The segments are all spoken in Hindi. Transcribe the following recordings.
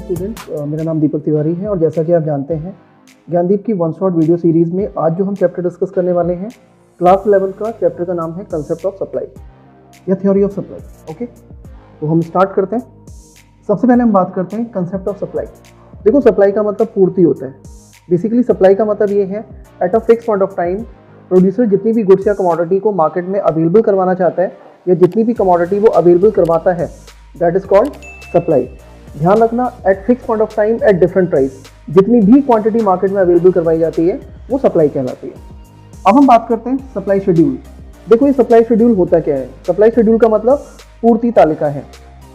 स्टूडेंट्स, मेरा नाम दीपक तिवारी है और जैसा कि आप जानते हैं ज्ञानदीप की वन शॉट वीडियो सीरीज़ में आज जो हम चैप्टर डिस्कस करने वाले हैं क्लास लेवल का चैप्टर का नाम है कंसेप्ट ऑफ सप्लाई या थ्योरी ऑफ सप्लाई। ओके, तो हम स्टार्ट करते हैं। सबसे पहले हम बात करते हैं कंसेप्ट ऑफ सप्लाई। देखो, सप्लाई का मतलब पूर्ति होता है। बेसिकली सप्लाई का मतलब ये है at a fix point of time producer जितनी भी गुड्स या कमोडिटी को मार्केट में अवेलेबल करवाना चाहता है या जितनी भी कमोडिटी वो अवेलेबल करवाता है, दैट इज कॉल्ड सप्लाई। ध्यान रखना, eight fix point of time at different price जितनी भी क्वांटिटी मार्केट में अवेलेबल करवाई जाती है वो सप्लाई कहलाती है। अब हम बात करते हैं सप्लाई शेड्यूल। देखो, ये सप्लाई शेड्यूल होता क्या है? सप्लाई शेड्यूल का मतलब पूर्ति तालिका है।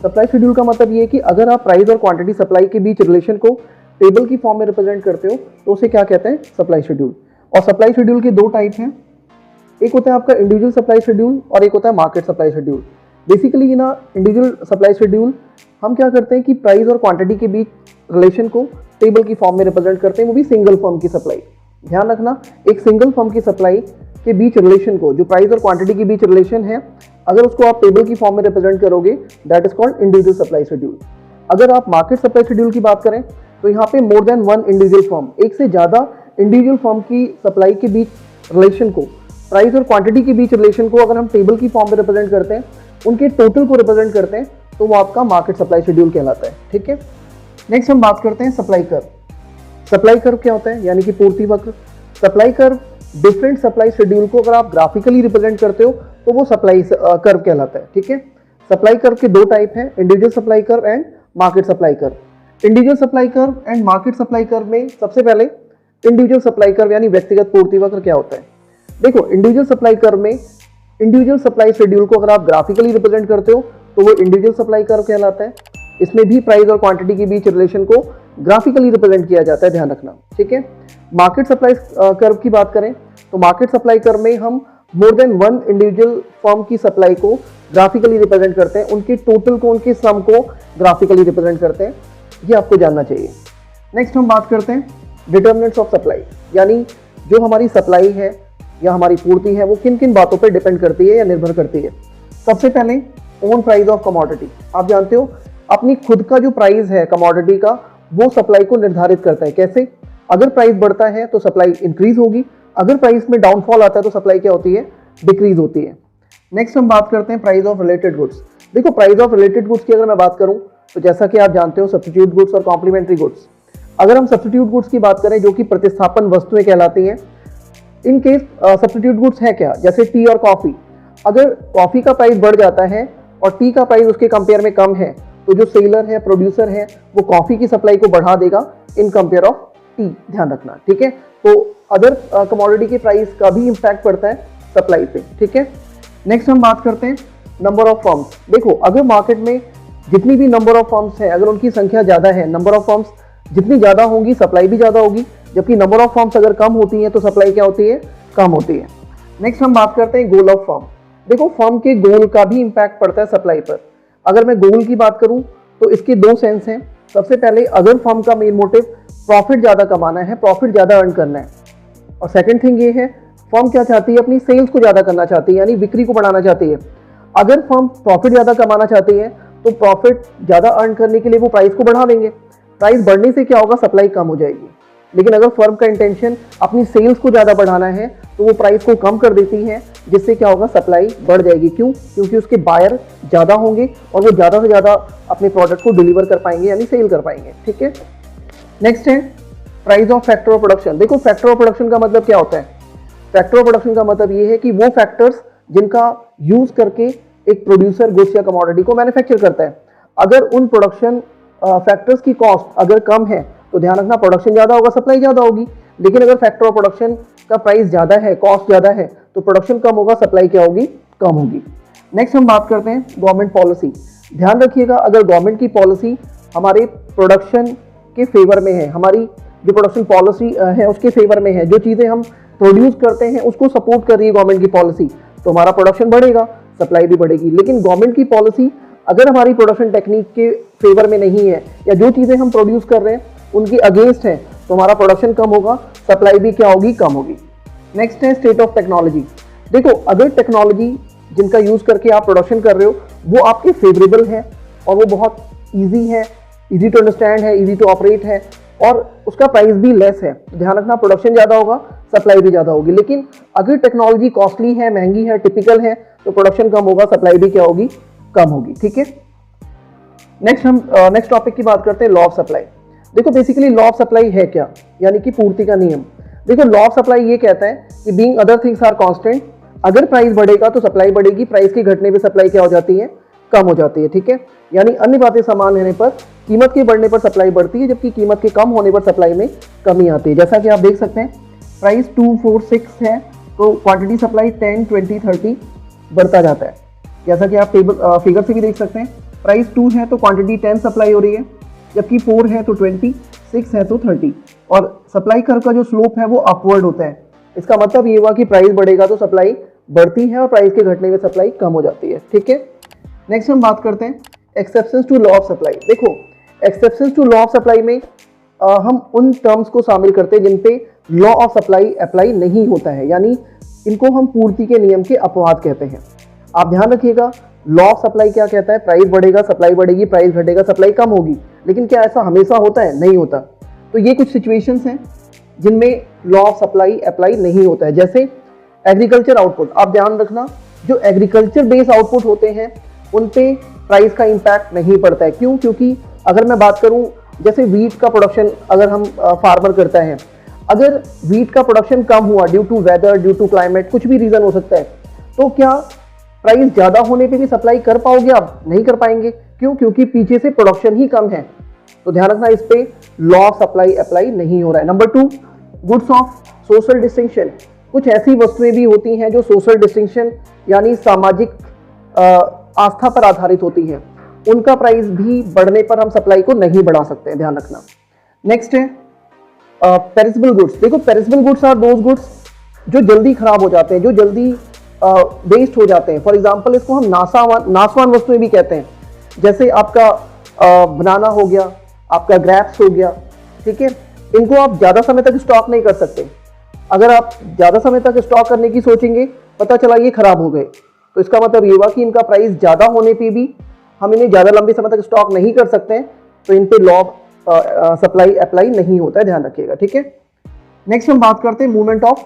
सप्लाई शेड्यूल का मतलब ये है कि अगर आप प्राइस और क्वांटिटी सप्लाई के बीच रिलेशन को टेबल की फॉर्म में रिप्रेजेंट करते हो तो उसे क्या कहते हैं? Supply schedule. और सप्लाई शेड्यूल के दो टाइप हैं, एक होता है आपका इंडिविजुअल सप्लाई शेड्यूल और एक होता है मार्केट सप्लाई शेड्यूल। बेसिकली ना इंडिविजुअल सप्लाई शेड्यूल हम क्या करते हैं कि प्राइस और क्वांटिटी के बीच रिलेशन को टेबल की फॉर्म में रिप्रेजेंट करते हैं, वो भी सिंगल फर्म की सप्लाई। ध्यान रखना, एक सिंगल फर्म की सप्लाई के बीच रिलेशन को, जो प्राइस और क्वांटिटी के बीच रिलेशन है, अगर उसको आप टेबल की फॉर्म में रिप्रेजेंट करोगे that is called individual supply schedule. अगर आप मार्केट सप्लाई शेड्यूल की बात करें तो यहाँ पे more than one individual firm, एक से ज़्यादा इंडिविजुअल फर्म की सप्लाई के बीच रिलेशन को, प्राइस और क्वांटिटी के बीच रिलेशन को अगर हम टेबल की फॉर्म में रिप्रेजेंट करते हैं, उनके टोटल को रिप्रेजेंट करते हैं, तो वो आपका मार्केट सप्लाई शेड्यूल कहलाता है। ठीक है, नेक्स्ट हम बात करते हैं सप्लाई कर्व। सप्लाई कर्व क्या होता है? यानी कि पूर्ति वक्र। Supply curve different supply schedule को अगर आप ग्राफिकली रिप्रेजेंट करते हो तो वो सप्लाई कर्व कहलाता है। ठीक है, सप्लाई कर्व के दो टाइप हैं, individual supply curve and market supply curve. Individual supply curve and market supply curve में सबसे पहले इंडिविजुअल सप्लाई कर्व यानी व्यक्तिगत पूर्ति वक्र क्या होता है? देखो, इंडिविजुअल सप्लाई कर्व में इंडिविजुअल सप्लाई शेड्यूल को अगर आप ग्राफिकली रिप्रेजेंट करते हो तो वो इंडिविजुअल सप्लाई कर्व कहलाता है। इसमें भी प्राइस और क्वांटिटी के बीच रिलेशन को ग्राफिकली रिप्रेजेंट किया जाता है, ध्यान रखना। ठीक है, मार्केट सप्लाई कर्व की बात करें तो मार्केट सप्लाई कर्व में हम more than one individual firm की सप्लाई को ग्राफिकली रिप्रेजेंट करते हैं, उनके टोटल को, उनके सम को ग्राफिकली रिप्रेजेंट करते हैं। ये आपको जानना चाहिए। नेक्स्ट हम बात करते हैं डिटर्मिनेंट्स ऑफ सप्लाई, यानी जो हमारी सप्लाई है या हमारी पूर्ति है वो किन किन बातों पर डिपेंड करती है या निर्भर करती है। सबसे पहले ओन प्राइस ऑफ कमोडिटी। आप जानते हो अपनी खुद का जो प्राइस है कमोडिटी का वो सप्लाई को निर्धारित करता है। कैसे? अगर प्राइस बढ़ता है तो सप्लाई इंक्रीज होगी, अगर प्राइस में डाउनफॉल आता है तो सप्लाई क्या होती है? डिक्रीज होती है। नेक्स्ट हम बात करते हैं प्राइस ऑफ रिलेटेड गुड्स। देखो, प्राइस ऑफ रिलेटेड गुड्स की अगर मैं बात करूं तो जैसा कि आप जानते हो सब्स्टिट्यूट गुड्स और कॉम्प्लीमेंट्री गुड्स। अगर हम सब्स्टिट्यूट गुड्स की बात करें जो कि प्रतिस्थापन वस्तुएं कहलाती हैं, इन केस सब्स्टिट्यूट गुड्स है क्या? जैसे टी और कॉफी। अगर कॉफी का प्राइस बढ़ जाता है और टी का प्राइस उसके कंपेयर में कम है तो जो सेलर है, प्रोड्यूसर है, वो कॉफी की सप्लाई को बढ़ा देगा इन कंपेयर ऑफ टी। ध्यान रखना। ठीक है, तो अदर कमोडिटी के प्राइस का भी इंपैक्ट पड़ता है सप्लाई पे। ठीक है, नेक्स्ट हम बात करते हैं नंबर ऑफ फर्म्स। देखो, अगर मार्केट में जितनी भी नंबर ऑफ फर्म्स है, अगर उनकी संख्या ज़्यादा है, नंबर ऑफ फर्म्स जितनी ज़्यादा होंगी सप्लाई भी ज़्यादा होगी, जबकि नंबर ऑफ फर्म्स अगर कम होती है तो सप्लाई क्या होती है? कम होती है। नेक्स्ट हम बात करते हैं गोल ऑफ फर्म। देखो, फर्म के गोल का भी इंपैक्ट पड़ता है सप्लाई पर। अगर मैं गोल की बात करूं तो इसके दो सेंस हैं। सबसे पहले अगर फर्म का मेन मोटिव प्रॉफिट ज़्यादा कमाना है, प्रॉफिट ज़्यादा अर्न करना है, और सेकंड थिंग ये है फर्म क्या चाहती है? अपनी सेल्स को ज़्यादा करना चाहती है, यानी बिक्री को बढ़ाना चाहती है। अगर फर्म प्रॉफिट ज़्यादा कमाना चाहती है तो प्रॉफिट ज़्यादा अर्न करने के लिए वो प्राइस को बढ़ा देंगे। प्राइस बढ़ने से क्या होगा? सप्लाई कम हो जाएगी। लेकिन अगर फर्म का इंटेंशन अपनी सेल्स को ज़्यादा बढ़ाना है तो वो प्राइस को कम कर देती है, जिससे क्या होगा? सप्लाई बढ़ जाएगी। क्यों? क्योंकि उसके बायर ज़्यादा होंगे और वो ज़्यादा से ज़्यादा अपने प्रोडक्ट को डिलीवर कर पाएंगे, यानी सेल कर पाएंगे। ठीक है, नेक्स्ट है price of factor of production. देखो, फैक्टर ऑफ प्रोडक्शन का मतलब क्या होता है? फैक्टर ऑफ प्रोडक्शन का मतलब ये है कि वो फैक्टर्स जिनका यूज करके एक प्रोड्यूसर गुड्स या कमोडिटी को मैन्युफैक्चर करता है, अगर उन प्रोडक्शन फैक्टर्स की कॉस्ट अगर कम है तो ध्यान रखना प्रोडक्शन ज़्यादा होगा, सप्लाई ज़्यादा होगी। लेकिन अगर फैक्टर ऑफ प्रोडक्शन का प्राइस ज़्यादा है, कॉस्ट ज़्यादा है, तो प्रोडक्शन कम होगा, सप्लाई क्या होगी? कम होगी। नेक्स्ट हम बात करते हैं गवर्नमेंट पॉलिसी। ध्यान रखिएगा, अगर गवर्नमेंट की पॉलिसी हमारे प्रोडक्शन के फेवर में है, हमारी जो प्रोडक्शन पॉलिसी है उसके फेवर में है, जो चीज़ें हम प्रोड्यूस करते हैं उसको सपोर्ट कर रही है गवर्नमेंट की पॉलिसी, तो हमारा प्रोडक्शन बढ़ेगा, सप्लाई भी बढ़ेगी। लेकिन गवर्नमेंट की पॉलिसी अगर हमारी प्रोडक्शन टेक्निक के फेवर में नहीं है या जो चीज़ें हम प्रोड्यूस कर रहे हैं उनकी अगेंस्ट है, तो हमारा प्रोडक्शन कम होगा, सप्लाई भी क्या होगी? कम होगी। नेक्स्ट है स्टेट ऑफ टेक्नोलॉजी। देखो, अगर टेक्नोलॉजी जिनका यूज़ करके आप प्रोडक्शन कर रहे हो वो आपके फेवरेबल है और वो बहुत ईजी है, इजी टू अंडरस्टैंड है, इजी टू ऑपरेट है और उसका प्राइस भी लेस है। ध्यान रखना, प्रोडक्शन ज़्यादा होगा, सप्लाई भी ज़्यादा होगी। लेकिन अगर टेक्नोलॉजी कॉस्टली है, महंगी है, टिपिकल है, तो प्रोडक्शन कम होगा, सप्लाई भी क्या होगी, कम होगी। ठीक है, नेक्स्ट टॉपिक की बात करते हैं, लॉ ऑफ सप्लाई। देखो बेसिकली लॉ ऑफ सप्लाई है क्या, यानी कि पूर्ति का नियम। देखो लॉ ऑफ सप्लाई ये कहता है कि being other things are constant, अगर प्राइस बढ़ेगा तो सप्लाई बढ़ेगी, प्राइस के घटने पे सप्लाई क्या हो जाती है, कम हो जाती है। ठीक है, यानी अन्य बातें समान रहने पर कीमत के बढ़ने पर सप्लाई बढ़ती है, जबकि कीमत के कम होने पर सप्लाई में कमी आती है। जैसा कि आप देख सकते हैं प्राइस 2, 4, 6 है तो क्वांटिटी सप्लाई 10, 20, 30 बढ़ता जाता है। जैसा कि आप फिगर से भी देख सकते हैं, प्राइस 2 है तो क्वांटिटी 10 सप्लाई हो रही है, जबकि 4 है तो 20, 6 है तो 30। और सप्लाई कर्व का जो स्लोप है वो अपवर्ड होता है। इसका मतलब ये हुआ कि प्राइस बढ़ेगा तो सप्लाई बढ़ती है और प्राइस के घटने में सप्लाई कम हो जाती है। ठीक है, नेक्स्ट हम बात करते हैं exceptions to law of supply. देखो exceptions to law of supply में हम उन टर्म्स को शामिल करते हैं जिन पे लॉ ऑफ सप्लाई अप्लाई नहीं होता है, यानी इनको हम पूर्ति के नियम के अपवाद कहते हैं। आप ध्यान रखिएगा, लॉ ऑफ सप्लाई क्या कहता है, प्राइस बढ़ेगा सप्लाई बढ़ेगी, प्राइस घटेगा सप्लाई कम होगी। लेकिन क्या ऐसा हमेशा होता है, नहीं होता। तो ये कुछ सिचुएशंस हैं जिनमें लॉ ऑफ सप्लाई अप्लाई नहीं होता है। जैसे एग्रीकल्चर आउटपुट, आप ध्यान रखना, जो एग्रीकल्चर बेस्ड आउटपुट होते हैं उन पे प्राइस का इम्पैक्ट नहीं पड़ता है। क्यों? क्योंकि अगर मैं बात करूं जैसे वीट का प्रोडक्शन अगर हम फार्मर करता है, अगर वीट का प्रोडक्शन कम हुआ due to weather, due to climate, कुछ भी रीज़न हो सकता है, तो क्या प्राइस ज़्यादा होने पे भी सप्लाई कर पाओगे आप? नहीं कर पाएंगे। क्यों? क्योंकि पीछे से प्रोडक्शन ही कम है। तो ध्यान रखना, इस पे लॉ ऑफ सप्लाई अप्लाई नहीं हो रहा है। Number 2, goods of social distinction. कुछ ऐसी वस्तुएं भी होती हैं जो सोशल डिस्टिंक्शन यानी सामाजिक आस्था पर आधारित होती हैं, उनका प्राइस भी बढ़ने पर हम सप्लाई को नहीं बढ़ा सकते हैं, ध्यान रखना। नेक्स्ट है पेरिसेबल गुड्स। देखो perishable goods are those goods जो जल्दी खराब हो जाते हैं, जो जल्दी वेस्ट हो जाते हैं। फॉर एग्जाम्पल इसको हम नासवान वस्तुएं भी कहते हैं। जैसे आपका बनाना हो गया, आपका ग्रेप्स हो गया। ठीक है, इनको आप ज़्यादा समय तक स्टॉक नहीं कर सकते। अगर आप ज़्यादा समय तक स्टॉक करने की सोचेंगे, पता चला ये खराब हो गए, तो इसका मतलब ये हुआ कि इनका प्राइस ज़्यादा होने पे भी हम इन्हें ज़्यादा लंबे समय तक स्टॉक नहीं कर सकते हैं, तो इन पे लॉ सप्लाई अप्लाई नहीं होता है, ध्यान रखिएगा। ठीक है, नेक्स्ट हम बात करते हैं मूवमेंट ऑफ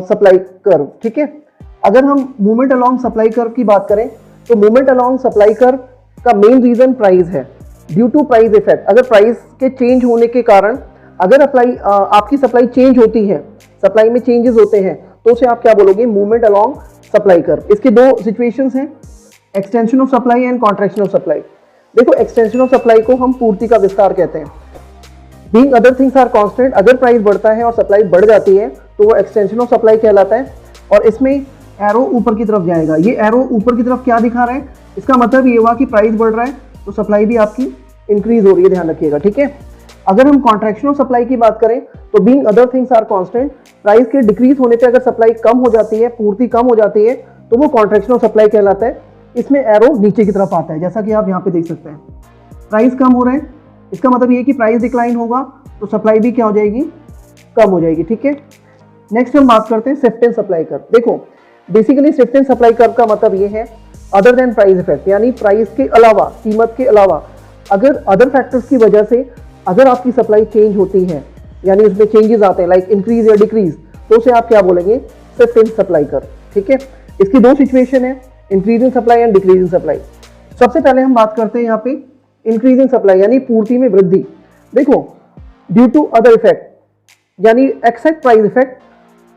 सप्लाई कर्व। ठीक है, अगर हम मूवमेंट अलॉन्ग सप्लाई कर्व की बात करें तो मूवमेंट अलॉन्ग सप्लाई कर्व का मेन रीजन प्राइस है, ड्यू टू प्राइस इफेक्ट। अगर प्राइस के चेंज होने के कारण अगर आपकी सप्लाई चेंज होती है, सप्लाई में चेंजेस होते हैं, तो उसे आप क्या बोलोगे, मूवमेंट अलॉन्ग सप्लाई कर्व। इसके दो सिचुएशंस हैं, extension of supply and contraction of supply. देखो एक्सटेंशन ऑफ सप्लाई को हम पूर्ति का विस्तार कहते हैं। Being other things are constant, अगर प्राइस बढ़ता है और सप्लाई बढ़ जाती है तो वो एक्सटेंशन ऑफ सप्लाई कहलाता है। और इसमें एरो ऊपर की तरफ जाएगा। ये एरो ऊपर की तरफ क्या दिखा रहा है, इसका मतलब ये हुआ कि प्राइस बढ़ रहा है तो सप्लाई भी आपकी इंक्रीज हो रही है, ध्यान रखिएगा। ठीक है, अगर हम कॉन्ट्रैक्शन ऑफ सप्लाई की बात करें तो being other things are constant, price के डिक्रीज होने पे अगर सप्लाई कम हो जाती है, पूर्ति कम हो जाती है, तो वो कॉन्ट्रैक्शन ऑफ सप्लाई कहलाता है। इसमें एरो नीचे की तरफ आता है, जैसा कि आप यहाँ पे देख सकते हैं। प्राइस कम हो रहे हैं, इसका मतलब ये है कि प्राइस डिक्लाइन होगा तो सप्लाई भी क्या हो जाएगी, कम हो जाएगी। ठीक है, नेक्स्ट हम बात करते हैं शिफ्ट एंड सप्लाई कर्व। देखो basically shift and supply curve का मतलब ये है अदर देन प्राइस इफेक्ट, यानी प्राइस के अलावा, कीमत के अलावा अगर अदर फैक्टर्स की वजह से अगर आपकी सप्लाई चेंज होती है, यानी उसमें चेंजेस आते हैं लाइक इंक्रीज या डिक्रीज, तो उसे आप क्या बोलेंगे, शिफ्ट एंड सप्लाई कर्व। ठीक है, इसकी दो सिचुएशन है, increase in supply and decrease in supply. सबसे पहले हम बात करते हैं यहाँ पे इंक्रीज इन सप्लाई यानी पूर्ति में वृद्धि। देखो ड्यू टू अदर इफेक्ट यानी except price effect,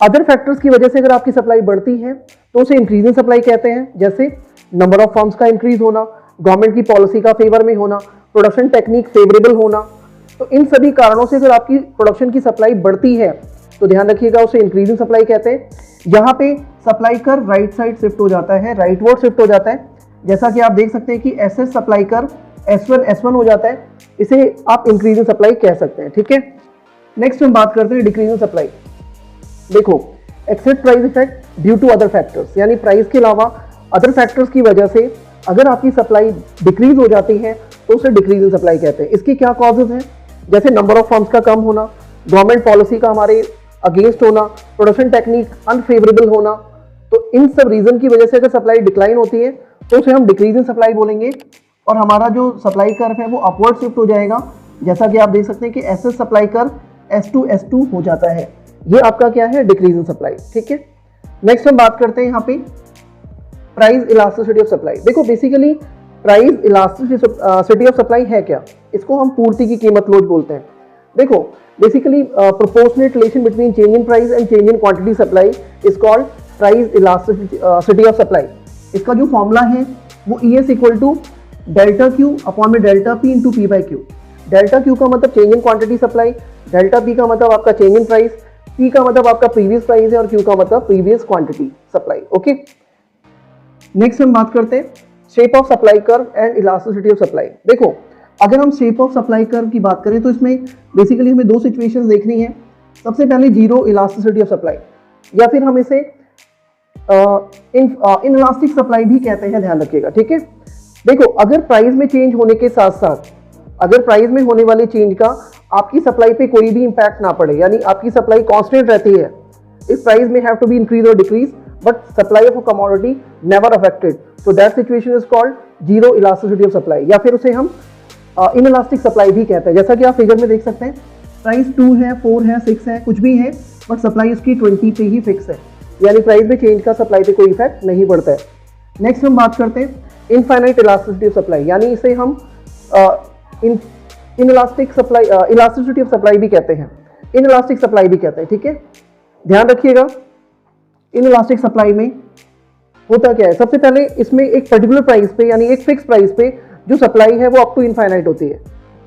other factors की वजह से अगर आपकी सप्लाई बढ़ती है तो उसे इंक्रीज इन सप्लाई कहते हैं। जैसे नंबर ऑफ फर्म्स का इंक्रीज होना, गवर्नमेंट की पॉलिसी का फेवर में होना, प्रोडक्शन टेक्निक फेवरेबल होना, तो इन सभी कारणों से अगर आपकी प्रोडक्शन की सप्लाई बढ़ती है तो ध्यान रखिएगा उसे इंक्रीज इन सप्लाई कहते हैं। यहाँ पे सप्लाई कर राइट साइड शिफ्ट हो जाता है, राइट वर्ड शिफ्ट हो जाता है। जैसा कि आप देख सकते हैं कि एसएस सप्लाई कर S1 हो जाता है, इसे आप इंक्रीज इन सप्लाई कह सकते हैं। ठीक है, नेक्स्ट हम बात करते हैं डिक्रीज इन सप्लाई। देखो except price effect due to other factors, यानी प्राइस के अलावा अदर फैक्टर्स की वजह से अगर आपकी सप्लाई डिक्रीज हो जाती है तो उसे डिक्रीज इन सप्लाई कहते हैं। इसकी क्या कॉजेज हैं, जैसे नंबर ऑफ फर्म्स का कम होना, गवर्नमेंट पॉलिसी का हमारे अगेंस्ट होना, प्रोडक्शन टेक्निक अनफेवरेबल होना, तो इन सब रीजन की वजह से अगर सप्लाई डिक्लाइन होती है तो उसे हम डिक्रीज इन सप्लाई बोलेंगे। और हमारा जो सप्लाई कर्व है वो अपवर्ड शिफ्ट हो जाएगा। जैसा कि आप देख सकते हैं कि एसएस सप्लाई कर्व S2 हो जाता है। ये आपका क्या है, डिक्रीज इन सप्लाई। ठीक है, नेक्स्ट हम बात करते हैं यहाँ पे प्राइस इलास्टिसिटी ऑफ सप्लाई। देखो basically price elasticity of supply है क्या, इसको हम पूर्ति की कीमत लोच बोलते हैं। देखो basically proportionate relation between change in price and change in quantity supply is called price elasticity of supply. इसका जो फॉर्मूला है वो ES equal to delta Q upon में delta P into P by Q. Delta Q का मतलब change in quantity supply, delta P का मतलब आपका चेंज इन प्राइस, पी का मतलब आपका प्रीवियस प्राइस है और क्यू का मतलब previous quantity supply. Okay, next हम बात करते हैं shape of supply curve and elasticity of supply. देखो अगर हम शेप ऑफ सप्लाई कर्व की बात करें तो इसमें बेसिकली हमें दो सिचुएशंस देखनी है। सबसे पहले जीरो इलास्टिसिटी ऑफ सप्लाई, या फिर हम इसे इनइलास्टिक सप्लाई भी कहते हैं, ध्यान रखिएगा। ठीक है, देखो अगर प्राइस में चेंज होने के साथ साथ अगर प्राइस में होने वाले चेंज का आपकी सप्लाई पे कोई भी इंपैक्ट ना पड़े, यानी आपकी सप्लाई कांस्टेंट रहती है, इस प्राइस में हैव टू बी इंक्रीज और decrease but supply of a commodity never affected, so that situation is called zero elasticity of supply, या फिर उसे हम इनइलास्टिक सप्लाई भी कहते हैं। जैसा कि आप फिगर में देख सकते हैं प्राइस 2 है, 4 है, 6 है, कुछ भी है, बट सप्लाई उसकी 20 पे ही फिक्स है, यानी प्राइस में चेंज का सप्लाई पे कोई इफेक्ट नहीं पड़ता है। नेक्स्ट हम बात करते हैं इनफाइनाइट इलास्टिसिटी ऑफ सप्लाई, यानी इसे हम inelastic supply elasticity of supply भी कहते हैं, इनइलास्टिक सप्लाई भी कहते हैं। ठीक है, ध्यान रखिएगा इनइलास्टिक सप्लाई में होता क्या है। सबसे पहले इसमें एक पर्टिकुलर प्राइस पे, यानी एक फिक्स प्राइस पे जो सप्लाई है वो अप टू इनफाइनाइट होती है।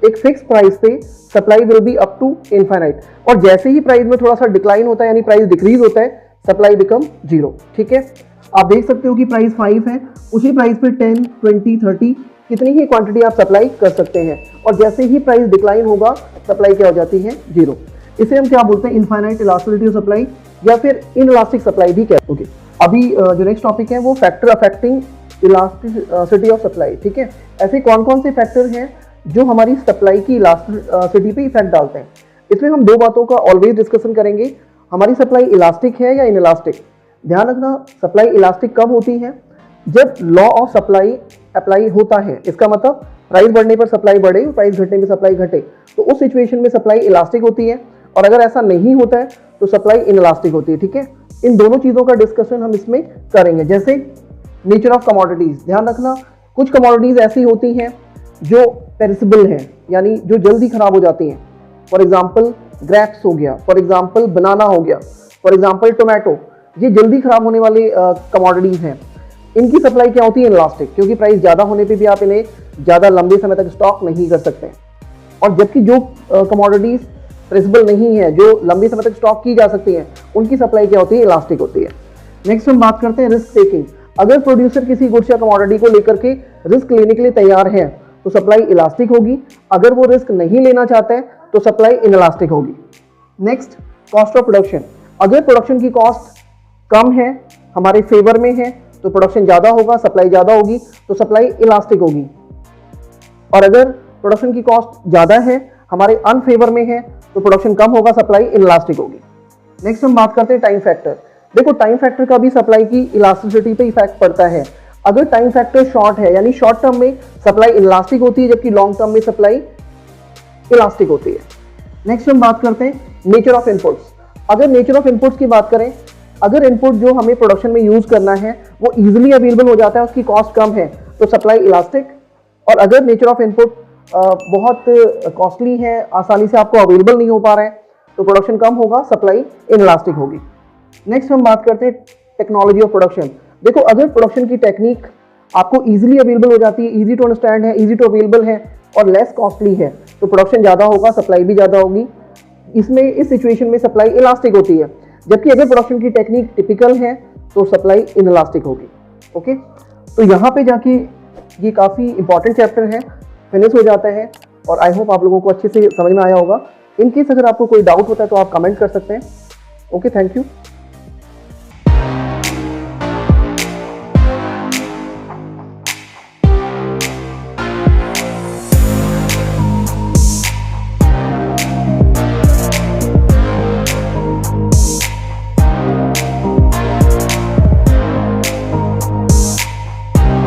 एक फिक्स प्राइस पे supply will be up to infinite, और जैसे ही प्राइस में थोड़ा सा डिक्लाइन होता है, यानी प्राइस डिक्रीज होता है, सप्लाई बिकम जीरो। ठीक है, आप देख सकते हो कि प्राइस 5 है, उसी प्राइस पे 10, 20, 30 कितनी ही क्वांटिटी आप सप्लाई कर सकते हैं, और जैसे ही प्राइस डिक्लाइन होगा सप्लाई क्या हो जाती है, जीरो। इसे हम क्या बोलते हैं, इनफाइनाइट इलास्टिसिटी ऑफ सप्लाई या फिर इनइलास्टिक सप्लाई भी कहते हैं। ओके, अभी जो नेक्स्ट टॉपिक है वो factor affecting elasticity of supply. ठीक है, ऐसे कौन कौन से फैक्टर हैं जो हमारी सप्लाई की इलास्टिसिटी पे इफेक्ट डालते हैं। इसमें हम दो बातों का ऑलवेज डिस्कशन करेंगे, हमारी सप्लाई इलास्टिक है या इनइलास्टिक। ध्यान रखना सप्लाई इलास्टिक कब होती है, जब लॉ ऑफ सप्लाई अप्लाई होता है। इसका मतलब प्राइस बढ़ने पर सप्लाई बढ़े, प्राइस घटने पर सप्लाई घटे, तो उस सिचुएशन में सप्लाई इलास्टिक होती है, और अगर ऐसा नहीं होता है तो सप्लाई इनइलास्टिक होती है। ठीक है, इन दोनों चीज़ों का डिस्कशन हम इसमें करेंगे। जैसे नेचर ऑफ कमोडिटीज, ध्यान रखना कुछ कमोडिटीज ऐसी होती हैं जो पेरिसेबल हैं, यानी जो जल्दी खराब हो जाती हैं। फॉर एग्जाम्पल ग्रेप्स हो गया, फॉर एग्जाम्पल बनाना हो गया, फॉर एग्जाम्पल टोमेटो, ये जल्दी खराब होने वाले कमोडिटीज हैं। इनकी सप्लाई क्या होती है, इनइलास्टिक, क्योंकि प्राइस ज़्यादा होने पे भी आप इन्हें ज़्यादा लंबे समय तक स्टॉक नहीं कर सकते। और जबकि जो कमोडिटीज पेरिसेबल नहीं है, जो लंबे समय तक स्टॉक की जा सकती हैं, उनकी सप्लाई क्या होती है, इलास्टिक होती है। नेक्स्ट हम बात करते हैं रिस्क टेकिंग। अगर प्रोड्यूसर किसी गुड्स या कमोडिटी को लेकर के रिस्क लेने के लिए तैयार है तो सप्लाई इलास्टिक होगी, अगर वो रिस्क नहीं लेना चाहता है तो सप्लाई इनइलास्टिक होगी। नेक्स्ट कॉस्ट ऑफ प्रोडक्शन, अगर प्रोडक्शन की कॉस्ट कम है, हमारे फेवर में है, तो प्रोडक्शन ज़्यादा होगा, सप्लाई ज़्यादा होगी, तो सप्लाई इलास्टिक होगी। और अगर प्रोडक्शन की कॉस्ट ज़्यादा है, हमारे अनफेवर में है, तो प्रोडक्शन कम होगा, सप्लाई इनइलास्टिक होगी। नेक्स्ट हम बात करते हैं टाइम फैक्टर। देखो टाइम फैक्टर का भी सप्लाई की इलास्टिसिटी पे इफेक्ट पड़ता है। अगर टाइम फैक्टर शॉर्ट है, यानी शॉर्ट टर्म में सप्लाई इलास्टिक होती है, जबकि लॉन्ग टर्म में सप्लाई इलास्टिक होती है। नेक्स्ट हम बात करते हैं नेचर ऑफ इनपुट्स। अगर नेचर ऑफ इनपुट्स की बात करें, अगर इनपुट जो हमें प्रोडक्शन में यूज करना है वो इजीली अवेलेबल हो जाता है, उसकी कॉस्ट कम है, तो सप्लाई इलास्टिक। और अगर नेचर ऑफ इनपुट बहुत कॉस्टली है, आसानी से आपको अवेलेबल नहीं हो पा रहा है, तो प्रोडक्शन कम होगा, सप्लाई इनइलास्टिक होगी। नेक्स्ट हम बात करते हैं टेक्नोलॉजी ऑफ प्रोडक्शन। देखो अगर प्रोडक्शन की टेक्निक आपको इजीली अवेलेबल हो जाती है, इजी टू अंडरस्टैंड है, इजी टू अवेलेबल है और लेस कॉस्टली है, तो प्रोडक्शन ज़्यादा होगा, सप्लाई भी ज़्यादा होगी। इसमें इस सिचुएशन में सप्लाई इलास्टिक होती है। जबकि अगर प्रोडक्शन की टेक्निक टिपिकल है तो सप्लाई इनइलास्टिक होगी। ओके, तो यहाँ पे जाके ये काफ़ी इंपॉर्टेंट चैप्टर है, फिनिश हो जाता है, और आई होप आप लोगों को अच्छे से समझ में आया होगा। इन केस अगर आपको कोई डाउट होता है तो आप कमेंट कर सकते हैं। Okay, thank you.